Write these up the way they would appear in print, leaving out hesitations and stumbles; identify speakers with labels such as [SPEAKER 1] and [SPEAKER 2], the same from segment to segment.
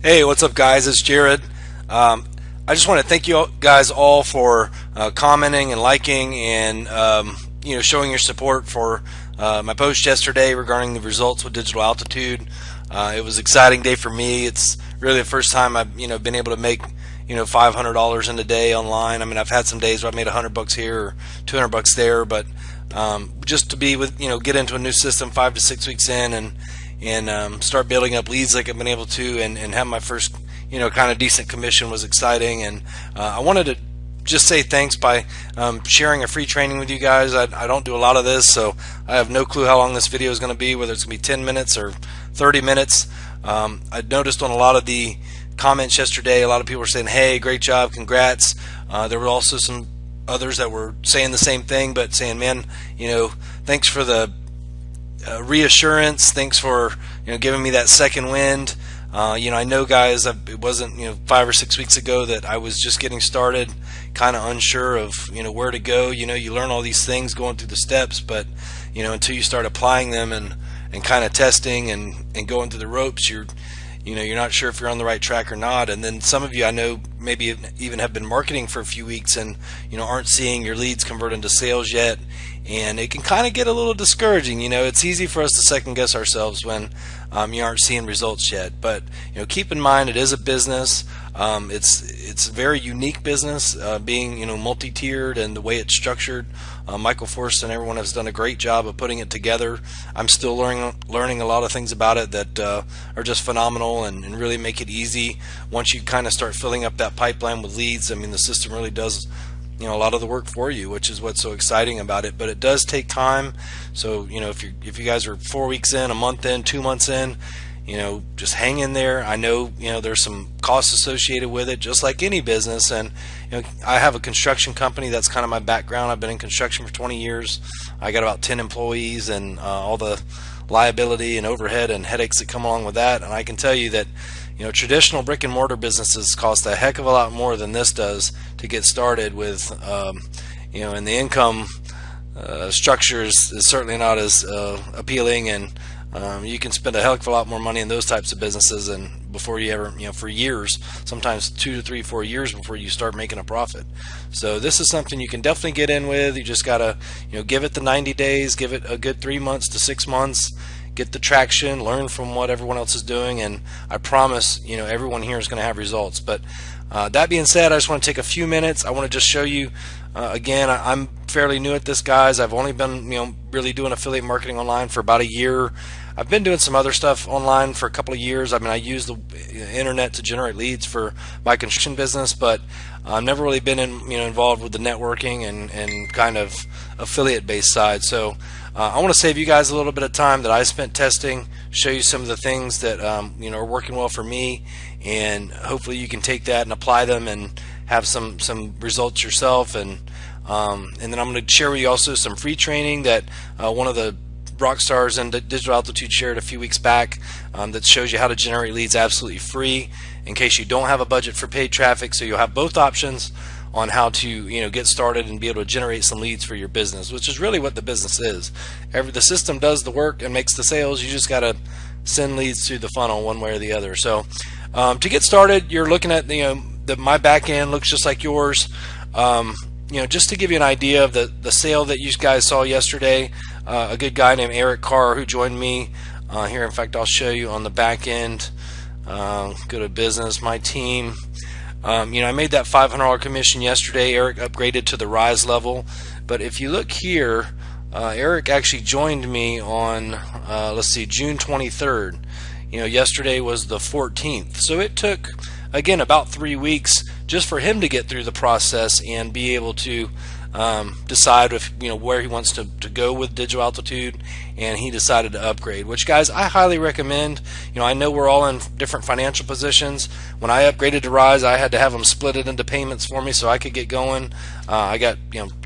[SPEAKER 1] Hey, what's up, guys? It's Jared. I just want to thank you guys all for commenting and liking and showing your support for my post yesterday regarding the results with Digital Altitude. It was an exciting day for me. It's really the first time I've been able to make $500 in a day online. I mean, I've had some days where I've made $100 here or $200 there, but just to be with get into a new system 5 to 6 weeks in and start building up leads like I've been able to, and have my first kind of decent commission was exciting. And I wanted to just say thanks by sharing a free training with you guys. I don't do a lot of this, so I have no clue how long this video is going to be, whether it's going to be 10 minutes or 30 minutes. I noticed on a lot of the comments yesterday, a lot of people were saying, hey, great job, congrats. There were also some others that were saying the same thing, but saying, man, thanks for the reassurance, thanks for giving me that second wind. I know, guys, it wasn't 5 or 6 weeks ago that I was just getting started, kind of unsure of where to go. You learn all these things going through the steps, but until you start applying them and kind of testing and going through the ropes, you're not sure if you're on the right track or not. And then some of you, I know, maybe even have been marketing for a few weeks and aren't seeing your leads convert into sales yet, and it can kind of get a little discouraging. It's easy for us to second guess ourselves when you aren't seeing results yet. But keep in mind, it is a business. It's a very unique business, being multi-tiered, and the way it's structured. Michael Forrest and everyone has done a great job of putting it together. I'm still learning a lot of things about it that are just phenomenal and really make it easy once you kind of start filling up that pipeline with leads. I mean, the system really does a lot of the work for you, which is what's so exciting about it. But it does take time. So if you guys are 4 weeks in, a month in, 2 months in, just hang in there. I know there's some costs associated with it, just like any business. And I have a construction company. That's kind of my background. I've been in construction for 20 years. I got about 10 employees, and all the liability and overhead and headaches that come along with that. And I can tell you that traditional brick and mortar businesses cost a heck of a lot more than this does to get started with. And the income structure is certainly not as appealing, and you can spend a heck of a lot more money in those types of businesses, and before you ever, for years, sometimes 2 to 3, 4 years before you start making a profit. So this is something you can definitely get in with. You just gotta, give it the 90 days, give it a good 3 months to 6 months, get the traction, learn from what everyone else is doing, and I promise, everyone here is going to have results. But that being said, I just want to take a few minutes. I want to just show you, again, I'm fairly new at this, guys. I've only been, really doing affiliate marketing online for about a year. I've been doing some other stuff online for a couple of years. I mean, I use the internet to generate leads for my construction business, but I've never really been involved with the networking and kind of affiliate-based side. So I want to save you guys a little bit of time that I spent testing, show you some of the things that are working well for me, and hopefully you can take that and apply them and have some results yourself. And then I'm going to share with you also some free training that one of the rock stars in Digital Altitude shared a few weeks back, that shows you how to generate leads absolutely free in case you don't have a budget for paid traffic. So you'll have both options on how to get started and be able to generate some leads for your business, which is really what the business is. The system does the work and makes the sales. You just got to send leads through the funnel one way or the other. So to get started, you're looking at my back end looks just like yours. Just to give you an idea of the sale that you guys saw yesterday, a good guy named Eric Carr who joined me here. In fact, I'll show you on the back end. Go to business, my team. I made that $500 commission yesterday. Eric upgraded to the Rise level. But if you look here, Eric actually joined me on, June 23rd. Yesterday was the 14th. So it took, again, about 3 weeks just for him to get through the process and be able to decide if where he wants to go with Digital Altitude, and he decided to upgrade, which, guys, I highly recommend. I know we're all in different financial positions. When I upgraded to Rise, I had to have them split it into payments for me so I could get going. I got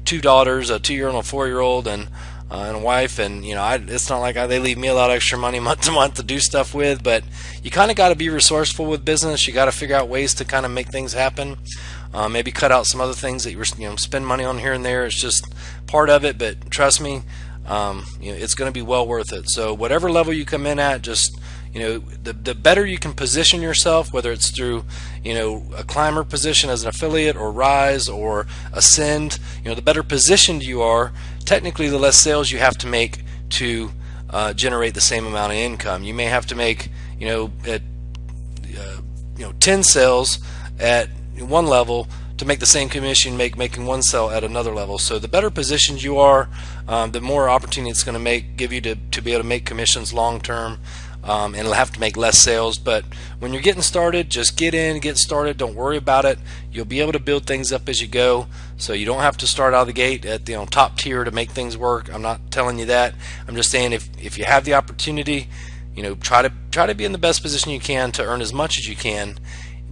[SPEAKER 1] 2 daughters, a 2-year-old and a 4-year-old, and a wife, and it's not like they leave me a lot of extra money month to month to do stuff with. But you kind of got to be resourceful with business. You got to figure out ways to kind of make things happen. Maybe cut out some other things that you spend money on here and there. It's just part of it, but trust me, it's going to be well worth it. So whatever level you come in at, just the better you can position yourself, whether it's through a climber position as an affiliate, or rise, or ascend. The better positioned you are, technically the less sales you have to make to generate the same amount of income. You may have to make 10 sales at one level to make the same commission making one sale at another level. So the better positioned you are, the more opportunity it's going to give you to be able to make commissions long term, and it'll have to make less sales. But when you're getting started, just get started. Don't worry about it. You'll be able to build things up as you go, so you don't have to start out of the gate at the top tier to make things work. I'm not telling you that. I'm just saying if you have the opportunity, try to be in the best position you can to earn as much as you can,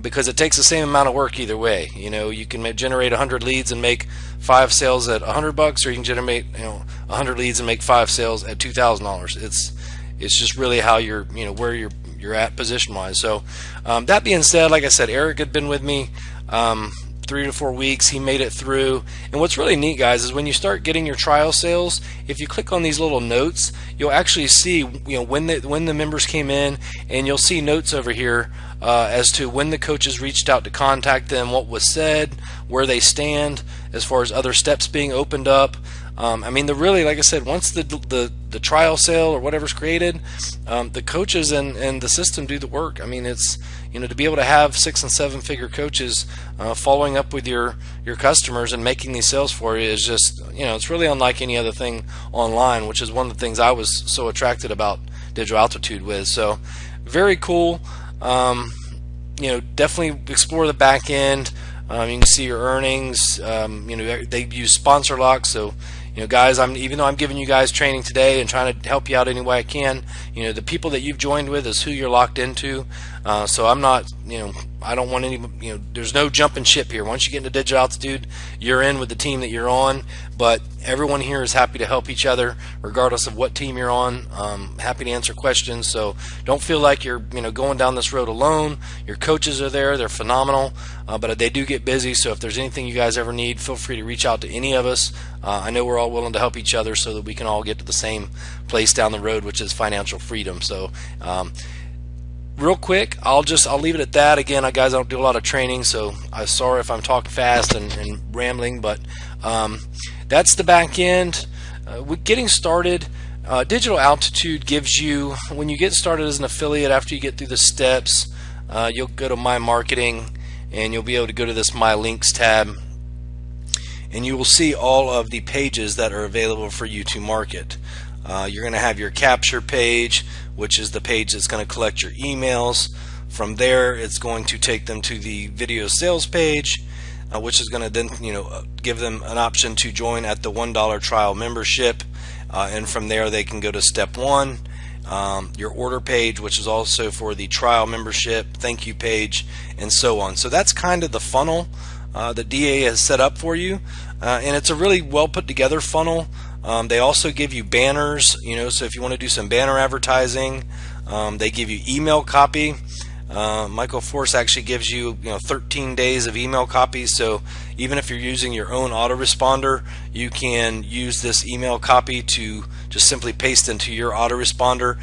[SPEAKER 1] because it takes the same amount of work either way. You can generate 100 leads and make 5 sales at $100, or you can generate 100 leads and make 5 sales at $2,000. It's just really how you're where you're at position wise. So that being said, like I said, Eric had been with me 3 to 4 weeks. He made it through. And what's really neat, guys, is when you start getting your trial sales, if you click on these little notes, you'll actually see when the members came in, and you'll see notes over here as to when the coaches reached out to contact them, what was said, where they stand as far as other steps being opened up. Really, like I said, once the trial sale or whatever's created, the coaches and the system do the work. It's to be able to have 6 and 7 figure coaches following up with your customers and making these sales for you is just it's really unlike any other thing online, which is one of the things I was so attracted about Digital Altitude with. So very cool. Definitely explore the back end. You can see your earnings. They use sponsor locks, so guys, even though I'm giving you guys training today and trying to help you out any way I can, the people that you've joined with is who you're locked into. So I'm not, I don't want any, there's no jumping ship here. Once you get into Digital Altitude, you're in with the team that you're on. But everyone here is happy to help each other, regardless of what team you're on. Happy to answer questions. So don't feel like you're, going down this road alone. Your coaches are there; they're phenomenal. But they do get busy. So if there's anything you guys ever need, feel free to reach out to any of us. I know we're all willing to help each other so that we can all get to the same place down the road, which is financial freedom. So. Real quick, I'll leave it at that. Again, guys, I don't do a lot of training, so I'm sorry if I'm talking fast and rambling, but that's the back end. With getting started, Digital Altitude gives you, when you get started as an affiliate, after you get through the steps, you'll go to My Marketing, and you'll be able to go to this My Links tab, and you will see all of the pages that are available for you to market. You're going to have your capture page, which is the page that's going to collect your emails. From there, it's going to take them to the video sales page, which is going to then give them an option to join at the $1 trial membership, and from there they can go to step 1, your order page, which is also for the trial membership, thank you page, and so on. So that's kind of the funnel that DA has set up for you, and it's a really well put together funnel. They also give you banners, so if you want to do some banner advertising, they give you email copy. Michael Force actually gives you 13 days of email copies, so even if you're using your own autoresponder, you can use this email copy to just simply paste into your autoresponder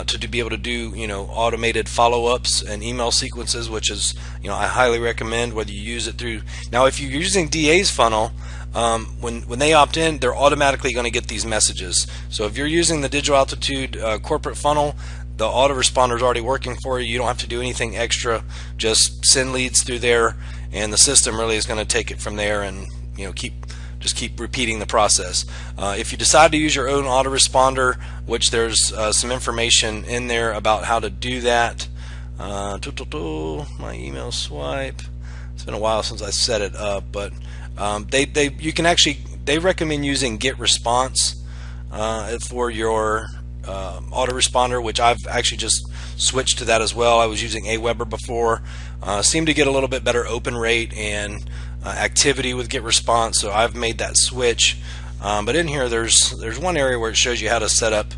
[SPEAKER 1] to be able to do automated follow-ups and email sequences, which is I highly recommend, whether you use it through. Now if you're using DA's funnel, when they opt in, they're automatically going to get these messages. So if you're using the Digital Altitude corporate funnel, the autoresponder is already working for you. You don't have to do anything extra. Just send leads through there, and the system really is going to take it from there, and keep repeating the process. If you decide to use your own autoresponder, which there's some information in there about how to do that. My email swipe. It's been a while since I set it up, but they recommend using GetResponse for your autoresponder, which I've actually just switched to that as well. I was using Aweber before. Seemed to get a little bit better open rate and activity with GetResponse, so I've made that switch. But in here, there's one area where it shows you how to set up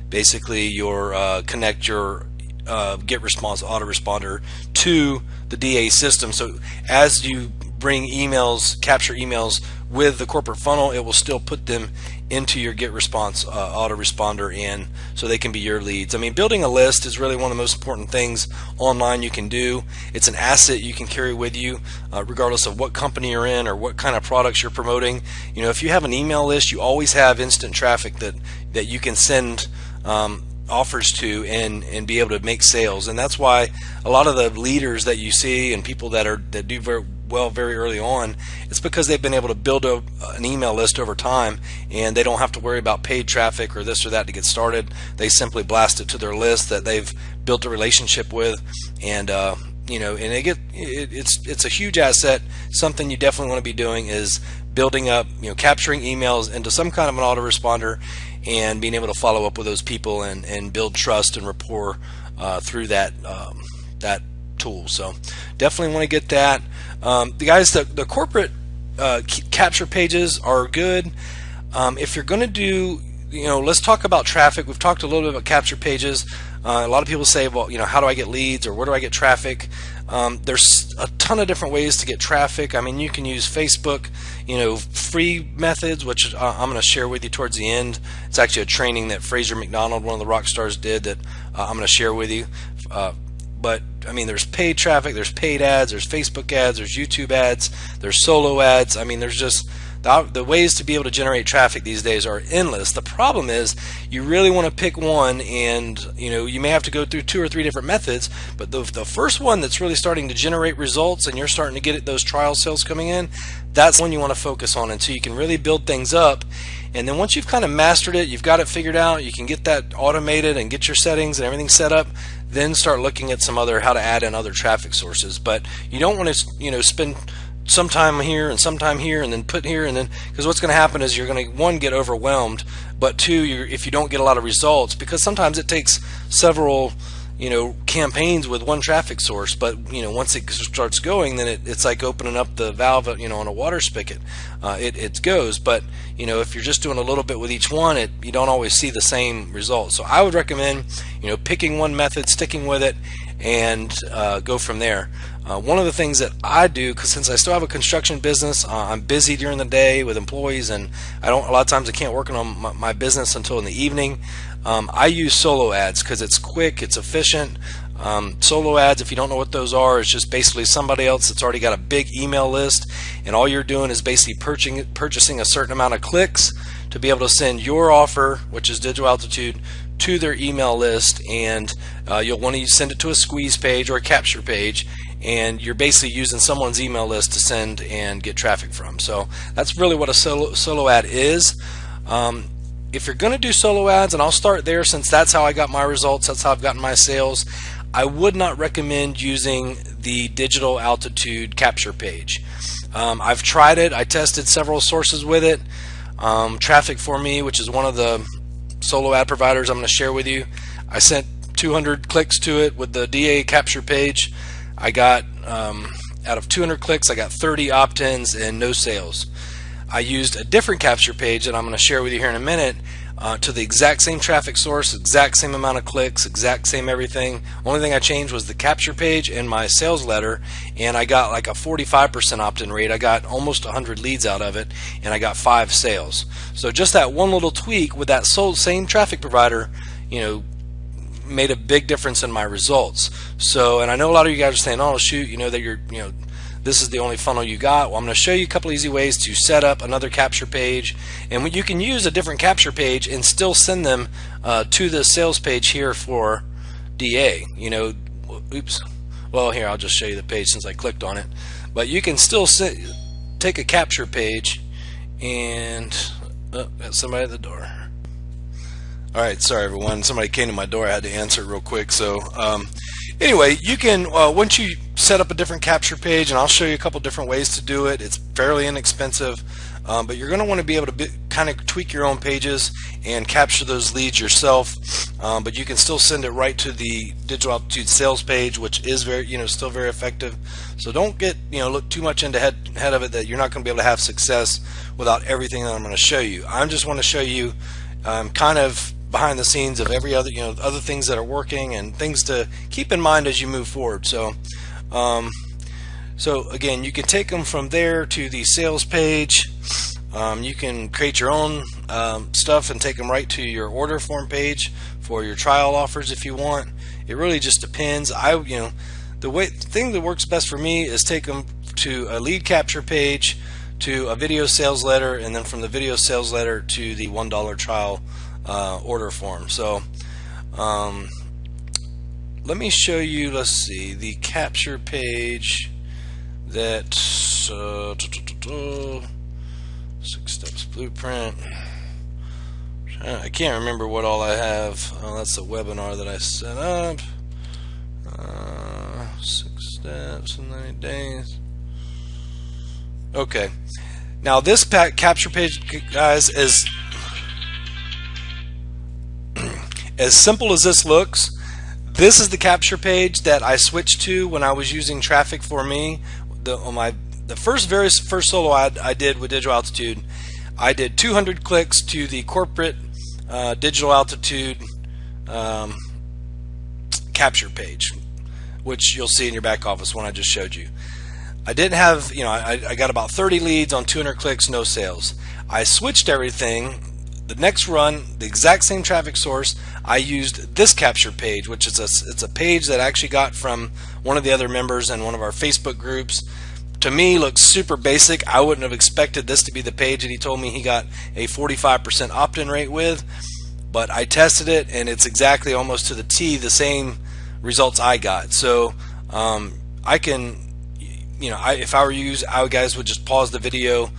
[SPEAKER 1] basically your connect your GetResponse autoresponder to the DA system. So as you bring emails, capture emails with the corporate funnel, it will still put them into your get response autoresponder, and so they can be your leads. I mean, building a list is really one of the most important things online you can do. It's an asset you can carry with you, regardless of what company you're in or what kind of products you're promoting. You know, if you have an email list, you always have instant traffic that you can send offers to and be able to make sales. And that's why a lot of the leaders that you see and people that do very well very early on, it's because they've been able to build an email list over time, and they don't have to worry about paid traffic or this or that to get started. They simply blast it to their list that they've built a relationship with, and you know, and it's a huge asset. Something you definitely want to be doing is building up, you know, capturing emails into some kind of an autoresponder and being able to follow up with those people and build trust and rapport through that tool. So definitely want to get that. The corporate capture pages are good. If you're going to do, you know, let's talk about traffic. We've talked a little bit about capture pages. A lot of people say, well, you know, how do I get leads, or where do I get traffic? There's a ton of different ways to get traffic. I mean, you can use Facebook, you know, free methods, which I'm going to share with you towards the end. It's actually a training that Fraser McDonald, one of the rock stars, did that I'm going to share with you. But I mean, there's paid traffic, there's paid ads, there's Facebook ads, there's YouTube ads, there's solo ads. I mean, there's just the ways to be able to generate traffic these days are endless. The problem is you really want to pick one, and you know, you may have to go through 2 or 3 different methods, but the first one that's really starting to generate results and you're starting to get those trial sales coming in, that's the one you want to focus on until you can really build things up. And then once you've kind of mastered it, you've got it figured out, you can get that automated and get your settings and everything set up, then start looking at how to add in other traffic sources. But you don't want to, you know, spend some time here and some time here and then put here, and then, because what's going to happen is you're going to, one, get overwhelmed, but two, if you don't get a lot of results, because sometimes it takes several, you know, campaigns with one traffic source, but you know, once it starts going, then it's like opening up the valve, you know, on a water spigot. It goes. But you know, if you're just doing a little bit with each one, you don't always see the same results. So I would recommend, you know, picking one method, sticking with it, and go from there. One of the things that I do, because since I still have a construction business, I'm busy during the day with employees, and a lot of times I can't work on my business until in the evening. I use solo ads because it's quick, it's efficient. Solo ads, if you don't know what those are, is just basically somebody else that's already got a big email list, and all you're doing is basically purchasing a certain amount of clicks to be able to send your offer, which is Digital Altitude, to their email list. And you'll want to send it to a squeeze page or a capture page, and you're basically using someone's email list to send and get traffic from. So that's really what a solo ad is. If you're going to do solo ads, and I'll start there since that's how I got my results, that's how I've gotten my sales, I would not recommend using the Digital Altitude capture page. I've tried it. I tested several sources with it. Traffic For Me, which is one of the solo ad providers I'm going to share with you, I sent 200 clicks to it with the DA capture page. I got, out of 200 clicks, I got 30 opt-ins and no sales. I used a different capture page that I'm going to share with you here in a minute, to the exact same traffic source, exact same amount of clicks, exact same everything. Only thing I changed was the capture page and my sales letter, and I got like a 45% opt-in rate. I got almost 100 leads out of it, and I got 5 sales. So just that one little tweak with that same traffic provider, you know, made a big difference in my results. So, and I know a lot of you guys are saying, oh shoot, you know, that you're, you know, this is the only funnel you got. Well, I'm going to show you a couple easy ways to set up another capture page, and you can use a different capture page and still send them to the sales page here for DA. You know, oops. Well, here, I'll just show you the page since I clicked on it. But you can still take a capture page and got somebody at the door. All right, sorry everyone. Somebody came to my door. I had to answer it real quick. So anyway, you can, once you set up a different capture page, and I'll show you a couple different ways to do it. It's fairly inexpensive, but you're going to want to be able to kind of tweak your own pages and capture those leads yourself. But you can still send it right to the Digital Altitude sales page, which is very, you know, still very effective. So don't get, you know, look too much into head of it that you're not going to be able to have success without everything that I'm going to show you. I just want to show you kind of behind the scenes of every other, you know, other things that are working and things to keep in mind as you move forward. So So again, you can take them from there to the sales page. You can create your own stuff and take them right to your order form page for your trial offers if you want. It really just depends. The thing that works best for me is take them to a lead capture page, to a video sales letter, and then from the video sales letter to the $1 trial order form. So let me show you, let's see, the capture page that 6 steps blueprint. I can't remember what all I have. Oh, that's a webinar that I set up. 6 steps in 90 days. Okay. Now this capture page, guys, is as simple as this looks. This is the capture page that I switched to when I was using Traffic for Me. The very first solo ad I did with Digital Altitude, I did 200 clicks to the corporate Digital Altitude capture page, which you'll see in your back office one I just showed you. I didn't have, I got about 30 leads on 200 clicks, no sales. I switched everything. The next run, the exact same traffic source, I used this capture page, which is it's a page that I actually got from one of the other members in one of our Facebook groups. To me, looks super basic. I wouldn't have expected this to be the page that he told me he got a 45% opt-in rate with, but I tested it and it's exactly almost to the T the same results I got. So I can, if I were you guys would just pause the video,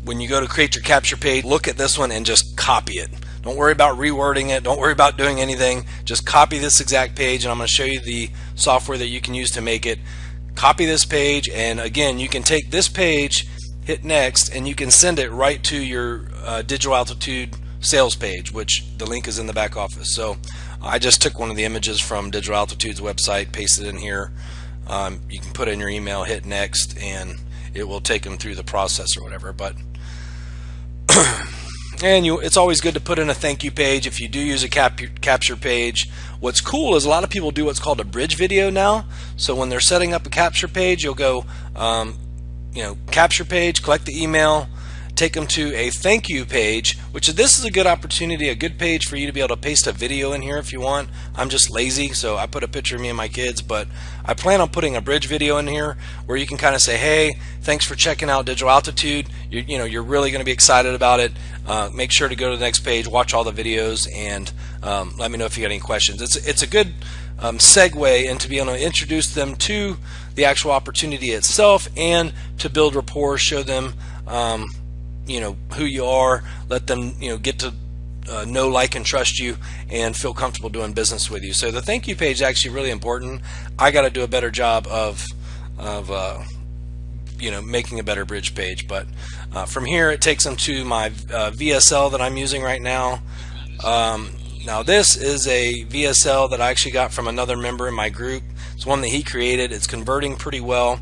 [SPEAKER 1] when you go to create your capture page, look at this one and just copy it. Don't worry about rewording it. Don't worry about doing anything. Just copy this exact page, and I'm going to show you the software that you can use to make it. Copy this page, and again, you can take this page, hit next, and you can send it right to your Digital Altitude sales page, which the link is in the back office. So I just took one of the images from Digital Altitude's website, pasted it in here. You can put in your email, hit next, and it will take them through the process or whatever. But and it's always good to put in a thank you page if you do use a capture page. What's cool is a lot of people do what's called a bridge video now. So when they're setting up a capture page, you'll go capture page, collect the email, take them to a thank you page, which this is a good opportunity, a good page for you to be able to paste a video in here if you want. I'm just lazy, so I put a picture of me and my kids, but I plan on putting a bridge video in here where you can kind of say, hey, thanks for checking out Digital Altitude. You're really going to be excited about it. Make sure to go to the next page, watch all the videos, and let me know if you got any questions. It's a good segue into being able to introduce them to the actual opportunity itself and to build rapport, show them who you are, let them get to know, like, and trust you and feel comfortable doing business with you. So the thank you page is actually really important. I got to do a better job of making a better bridge page, but from here it takes them to my VSL that I'm using right now. Now this is a VSL that I actually got from another member in my group. It's one that he created. It's converting pretty well.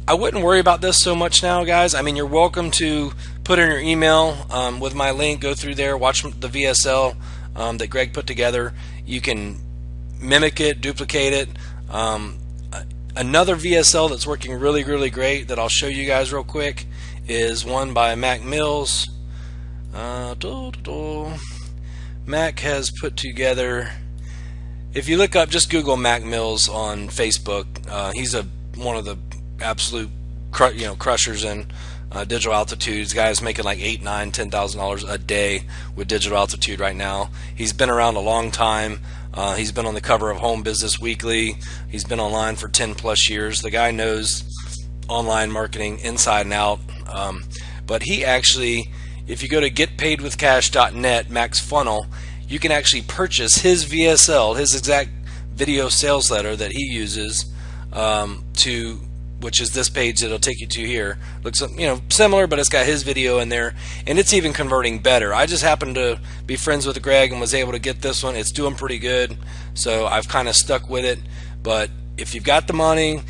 [SPEAKER 1] I wouldn't worry about this so much now, guys. I mean, you're welcome to put in your email with my link, go through there, watch the VSL that Greg put together. You can mimic it, duplicate it. Another VSL that's working really, really great that I'll show you guys real quick is one by Mac Mills. Mac has put together, if you look up, just Google Mac Mills on Facebook. He's one of the absolute crushers in Digital Altitude. This guy's making like $8,000, $9,000, $10,000 a day with Digital Altitude right now. He's been around a long time. He's been on the cover of Home Business Weekly. He's been online for 10 plus years. The guy knows online marketing inside and out. But he actually, if you go to getpaidwithcash.net, Max Funnel, you can actually purchase his VSL, his exact video sales letter that he uses which is this page that it'll take you to here. Looks similar, but it's got his video in there, and it's even converting better. I just happened to be friends with Greg and was able to get this one. It's doing pretty good, so I've kind of stuck with it. But if you've got the money,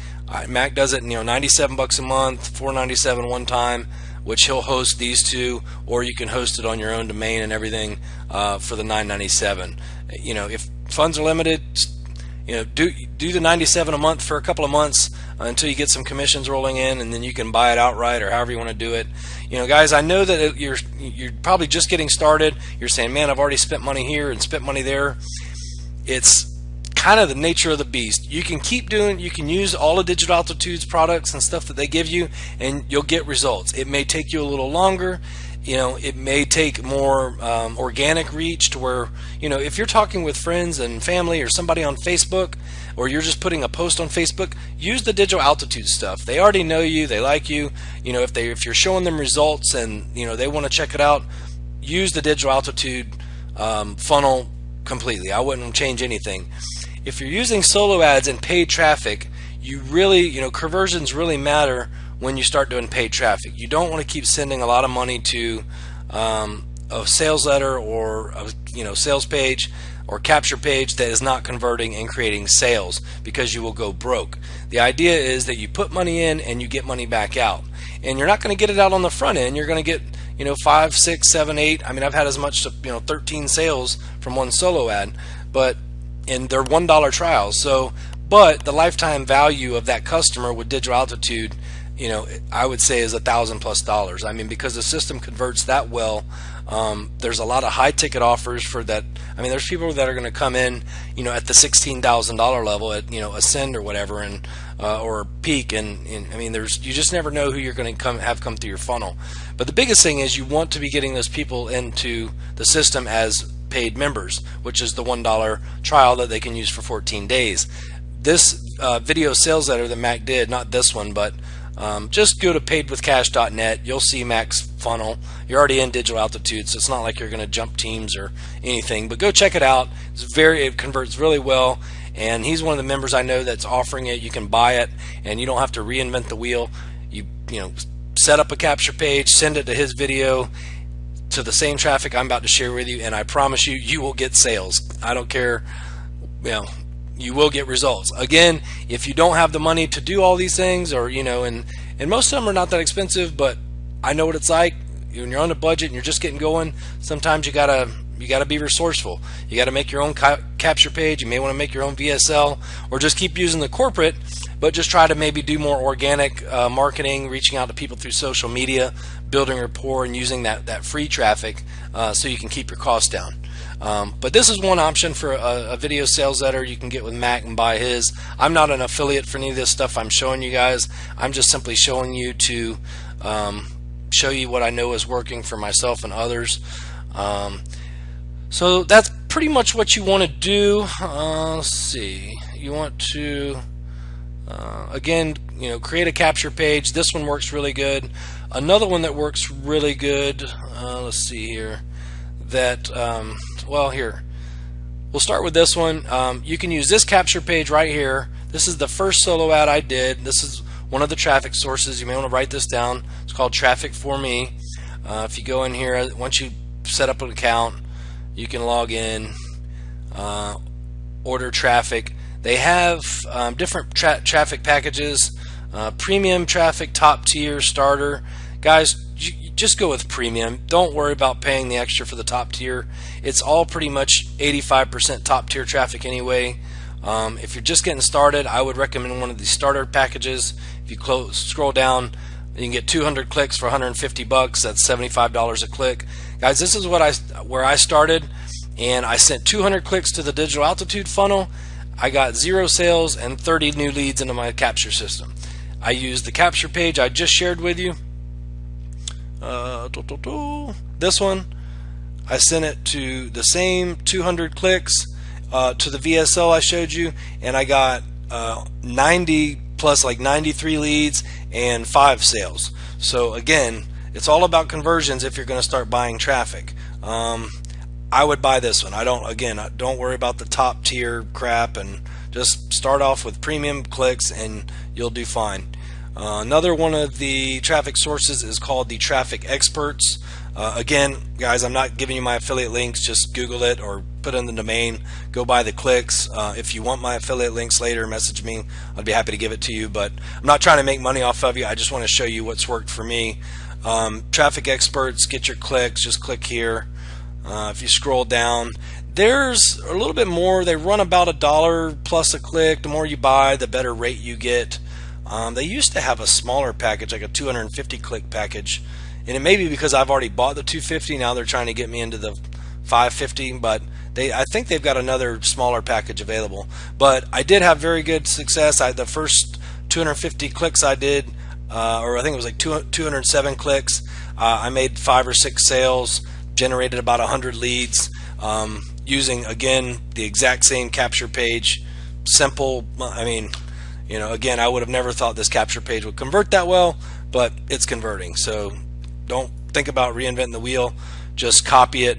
[SPEAKER 1] Mac does it, $97 a month, $497 one time, which he'll host these two, or you can host it on your own domain and everything for the $997. If funds are limited, do the 97 a month for a couple of months until you get some commissions rolling in, and then you can buy it outright or however you want to do it. Guys, I know that you're probably just getting started. You're saying, man, I've already spent money here and spent money there. It's kind of the nature of the beast. You can keep doing, you can use all of Digital Altitude's products and stuff that they give you, and you'll get results. It may take you a little longer. It may take more organic reach to where, if you're talking with friends and family or somebody on Facebook, or you're just putting a post on Facebook, use the Digital Altitude stuff. They already know you, they like you. If you're showing them results and they want to check it out, use the Digital Altitude funnel completely. I wouldn't change anything. If you're using solo ads and paid traffic, you really, conversions really matter when you start doing paid traffic. You don't want to keep sending a lot of money to a sales letter or a sales page or capture page that is not converting and creating sales, because you will go broke. The idea is that you put money in and you get money back out, and you're not going to get it out on the front end. You're going to get 5, 6, 7, 8. I mean, I've had as much as 13 sales from one solo ad, and they're $1 trials. But the lifetime value of that customer with Digital Altitude, I would say is $1,000+. I mean, because the system converts that well. There's a lot of high ticket offers for that. I mean, there's people that are going to come in, at the $16,000 level at, Ascend or whatever, and or Peak, and I mean, you just never know who you're going to have come through your funnel. But the biggest thing is you want to be getting those people into the system as paid members, which is the $1 trial that they can use for 14 days. This video sales letter that Mac did, not this one, but just go to paidwithcash.net. You'll see Mac's funnel. You're already in Digital Altitude, so it's not like you're going to jump teams or anything, but go check it out. It converts really well, and he's one of the members I know that's offering it. You can buy it, and you don't have to reinvent the wheel. You set up a capture page, send it to his video, to the same traffic I'm about to share with you, and I promise you, you will get sales. I don't care, you will get results. Again, if you don't have the money to do all these things, or and most of them are not that expensive, but I know what it's like when you're on a budget and you're just getting going. Sometimes you gotta be resourceful. You gotta make your own capture page. You may want to make your own VSL, or just keep using the corporate, but just try to maybe do more organic marketing, reaching out to people through social media, building rapport, and using that free traffic so you can keep your costs down. But this is one option for a video sales letter you can get with Mac and buy his. I'm not an affiliate for any of this stuff I'm showing you guys. I'm just simply showing you to show you what I know is working for myself and others. So that's pretty much what you want to do. Let's see. You want to again, create a capture page. This one works really good. Another one that works really good. Let's see here. Well, here, we'll start with this one. You can use this capture page right here. This is the first solo ad I did. This is one of the traffic sources. You may want to write this down. It's called Traffic for Me. If you go in here, once you set up an account, you can log in, order traffic. They have different traffic packages, premium traffic, top tier, starter. Guys, just go with premium. Don't worry about paying the extra for the top tier. It's all pretty much 85% top tier traffic anyway. If you're just getting started, I would recommend one of these starter packages. If you scroll down, you can get 200 clicks for $150. That's $75 a click. Guys, this is where I started, and I sent 200 clicks to the Digital Altitude funnel. I got 0 sales and 30 new leads into my capture system. I used the capture page I just shared with you. This one, I sent it to the same 200 clicks to the VSL I showed you, and I got 90 plus like 93 leads and 5 sales. So again, it's all about conversions if you're going to start buying traffic. I would buy this one. Don't worry about the top tier crap, and just start off with premium clicks and you'll do fine. Another one of the traffic sources is called the Traffic Experts. Again, guys, I'm not giving you my affiliate links. Just Google it or put in the domain. Go buy the clicks. If you want my affiliate links later, message me. I'd be happy to give it to you. But I'm not trying to make money off of you. I just want to show you what's worked for me. Traffic Experts, get your clicks. Just click here. If you scroll down, There's a little bit more. They run about $1 plus a click. The more you buy, the better rate you get. They used to have a smaller package, like a 250 click package, and it may be because I've already bought the 250. Now they're trying to get me into the 550, but I think they've got another smaller package available. But I did have very good success. The first 250 clicks I did, or I think it was like 207 clicks. I made 5 or 6 sales, generated about 100 leads, using again the exact same capture page. Simple. I mean, again, I would have never thought this capture page would convert that well, but it's converting. So don't think about reinventing the wheel. Just copy it.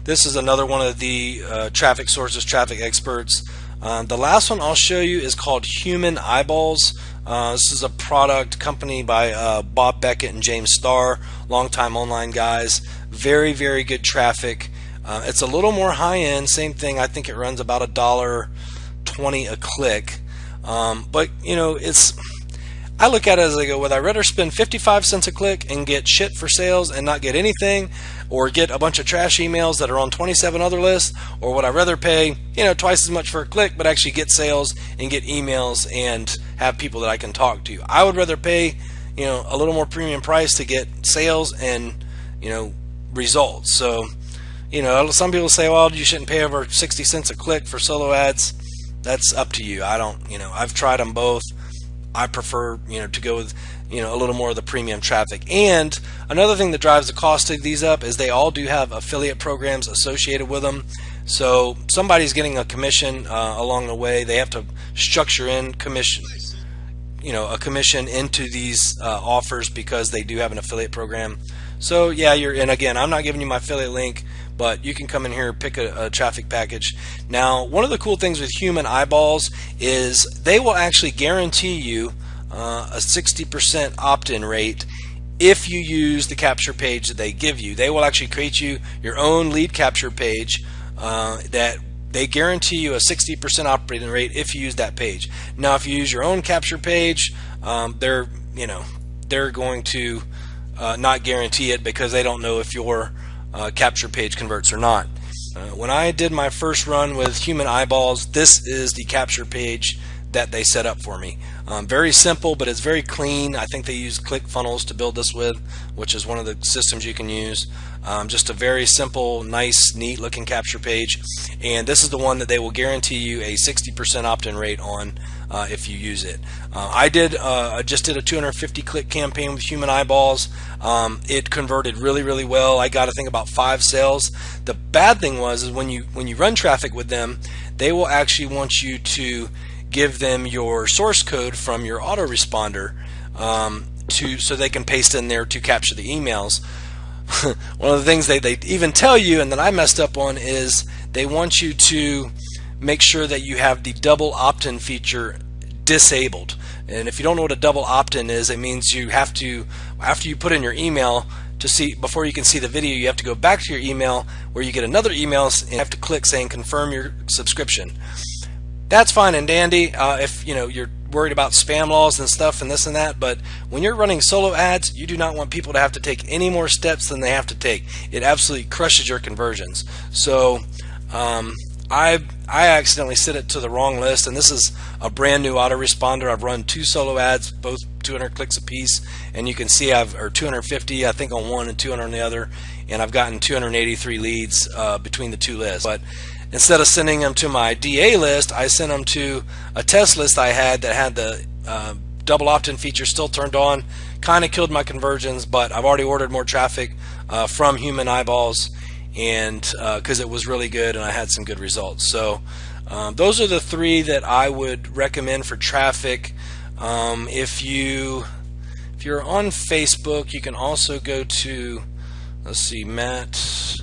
[SPEAKER 1] This is another one of the traffic sources, traffic experts. The last one I'll show you is called Human Eyeballs. This is a product company by Bob Beckett and James Starr, longtime online guys. Very, very good traffic. It's a little more high end. Same thing. I think it runs about $1.20 a click. But I look at it as I go, would I rather spend 55 cents a click and get shit for sales and not get anything, or get a bunch of trash emails that are on 27 other lists, or would I rather pay twice as much for a click but actually get sales and get emails and have people that I can talk to? I would rather pay a little more premium price to get sales and results. So some people say, well, you shouldn't pay over 60 cents a click for solo ads. That's up to you. I don't, I've tried them both. I prefer, to go with, a little more of the premium traffic. And another thing that drives the cost of these up is they all do have affiliate programs associated with them. So somebody's getting a commission along the way. They have to structure in commission, a commission into these offers because they do have an affiliate program. So yeah, and again, I'm not giving you my affiliate link, but you can come in here, pick a traffic package. Now, one of the cool things with Human Eyeballs is they will actually guarantee you a 60% opt-in rate if you use the capture page that they give you. They will actually create you your own lead capture page that they guarantee you a 60% opt-in rate if you use that page. Now, if you use your own capture page, they're going to not guarantee it because they don't know if your capture page converts or not. When I did my first run with Human Eyeballs, this is the capture page that they set up for me. Very simple, but it's very clean. I think they use ClickFunnels to build this with, which is one of the systems you can use. Just a very simple, nice, neat looking capture page, and this is the one that they will guarantee you a 60% opt-in rate on if you use it. I just did a 250 click campaign with Human Eyeballs. It converted really, really well. I got, I think, about 5 sales. The bad thing is when you run traffic with them, they will actually want you to give them your source code from your autoresponder so they can paste in there to capture the emails. One of the things they even tell you, and that I messed up on, is they want you to make sure that you have the double opt-in feature disabled. And if you don't know what a double opt-in is, it means you have to, after you put in your email to see, before you can see the video, you have to go back to your email where you get another email and you have to click saying confirm your subscription. That's fine and dandy if you're worried about spam laws and stuff and this and that, but when you're running solo ads, you do not want people to have to take any more steps than they have to take. It absolutely crushes your conversions. So I accidentally set it to the wrong list, and this is a brand new autoresponder. I've run 2 solo ads, both 200 clicks a piece, and you can see or 250 I think on one and 200 on the other, and I've gotten 283 leads between the 2 lists. But instead of sending them to my DA list, I sent them to a test list I had that had the double opt-in feature still turned on. Kind of killed my conversions, but I've already ordered more traffic from Human Eyeballs, and because it was really good and I had some good results. So those are the 3 that I would recommend for traffic. If you're on Facebook, you can also go to, let's see, Matt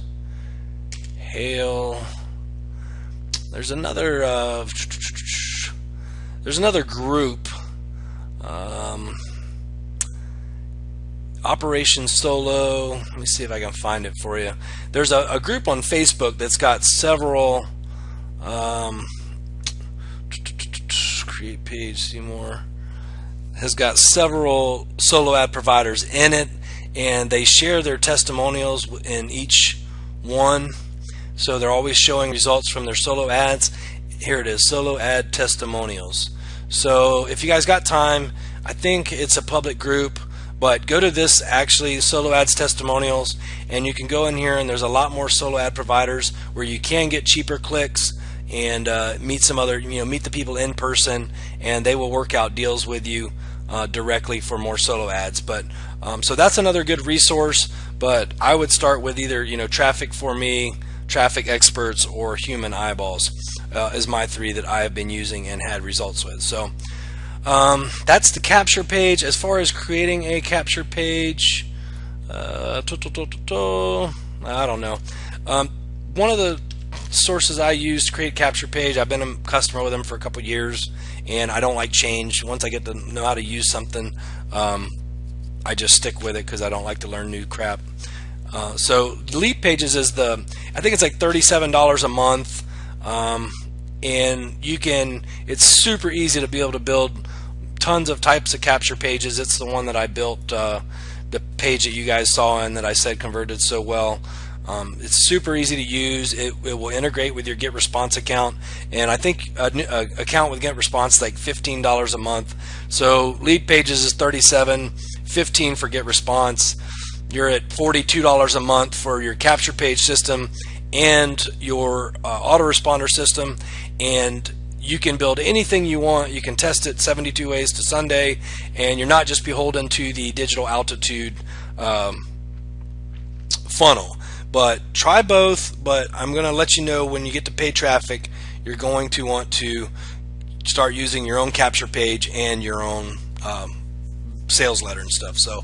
[SPEAKER 1] Hale. There's another group, Operation Solo. Let me see if I can find it for you. There's a group on Facebook that's got several create page, see more, has got several solo ad providers in it, and they share their testimonials in each one. So they're always showing results from their solo ads. Here it is, solo ad testimonials. So if you guys got time, I think it's a public group, but go to this, actually, solo ads testimonials, and you can go in here, and there's a lot more solo ad providers where you can get cheaper clicks and meet some other, meet the people in person, and they will work out deals with you directly for more solo ads. But so that's another good resource. But I would start with either Traffic for Me, Traffic Experts, or Human Eyeballs is my three that I have been using and had results with. So that's the capture page. As far as creating a capture page, I don't know. One of the sources I use to create capture page, I've been a customer with them for a couple years, and I don't like change. Once I get to know how to use something, I just stick with it because I don't like to learn new crap. So Lead Pages is I think it's like $37 a month, and it's super easy to be able to build tons of types of capture pages. It's the one that I built, the page that you guys saw and that I said converted so well. It's super easy to use. It will integrate with your GetResponse account, and I think an account with GetResponse is like $15 a month. So Lead Pages is $37, $15 for GetResponse. You're at $42 a month for your capture page system and your autoresponder system, and you can build anything you want. You can test it 72 ways to Sunday, and you're not just beholden to the digital altitude funnel. But try both. But I'm going to let you know, when you get to paid traffic, you're going to want to start using your own capture page and your own sales letter and stuff. So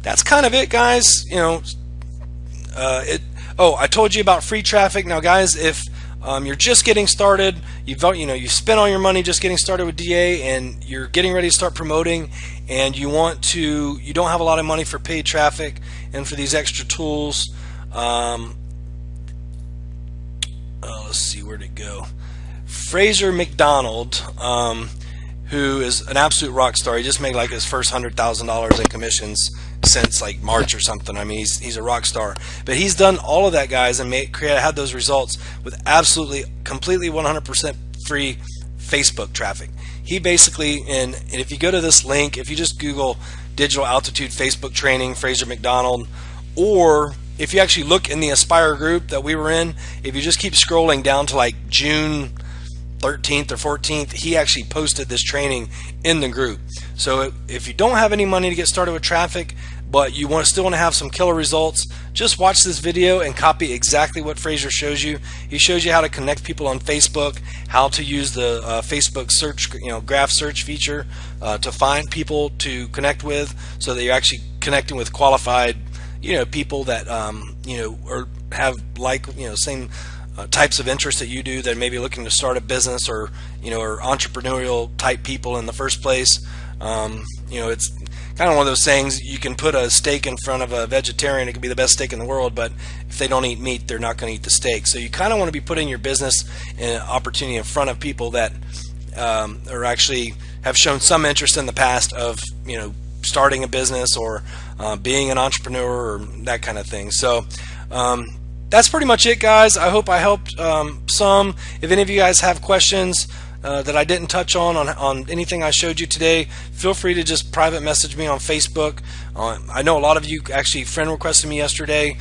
[SPEAKER 1] that's kind of it, guys. I told you about free traffic. Now, guys, if you're just getting started, you've spent all your money just getting started with DA, and you're getting ready to start promoting, and you don't have a lot of money for paid traffic and for these extra tools. Let's see, where'd it go? Fraser McDonald, who is an absolute rock star. He just made like his first $100,000 in commissions since like March or something. I mean, he's a rock star. But he's done all of that, guys, and had those results with completely 100% free Facebook traffic. He basically, and if you go to this link, if you just Google Digital Altitude Facebook Training, Fraser McDonald, or if you actually look in the Aspire group that we were in, if you just keep scrolling down to like June 13th or 14th, he actually posted this training in the group. So if you don't have any money to get started with traffic, but you still want to have some killer results, just watch this video and copy exactly what Fraser shows you. He shows you how to connect people on Facebook, how to use the Facebook search, graph search feature to find people to connect with, so that you're actually connecting with qualified, people that or have same types of interests that you do, that may be looking to start a business, or or entrepreneurial type people in the first place. It's kind of one of those sayings, you can put a steak in front of a vegetarian, it could be the best steak in the world, but if they don't eat meat, they're not going to eat the steak. So you kind of want to be putting your business and opportunity in front of people that or actually have shown some interest in the past of starting a business, or being an entrepreneur, or that kind of thing. So that's pretty much it, guys. I hope I helped some. If any of you guys have questions that I didn't touch on anything I showed you today, feel free to just private message me on Facebook. I know a lot of you actually friend requested me yesterday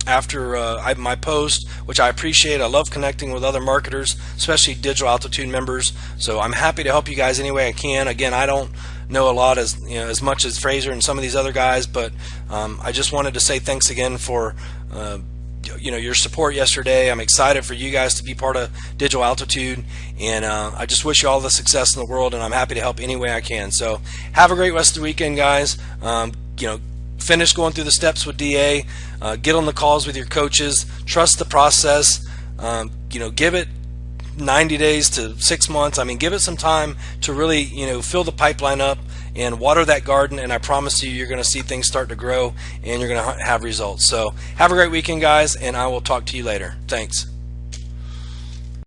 [SPEAKER 1] after my post, which I appreciate. I love connecting with other marketers, especially Digital Altitude members. So I'm happy to help you guys any way I can. Again, I don't know a lot as much as Fraser and some of these other guys, but I just wanted to say thanks again for your support yesterday. I'm excited for you guys to be part of Digital Altitude, and I just wish you all the success in the world, and I'm happy to help any way I can. So have a great rest of the weekend, guys. Finish going through the steps with DA, get on the calls with your coaches, trust the process, give it 90 days to 6 months. I mean, give it some time to really fill the pipeline up and water that garden, and I promise you, you're going to see things start to grow, and you're going to have results. So have a great weekend, guys, and I will talk to you later. Thanks.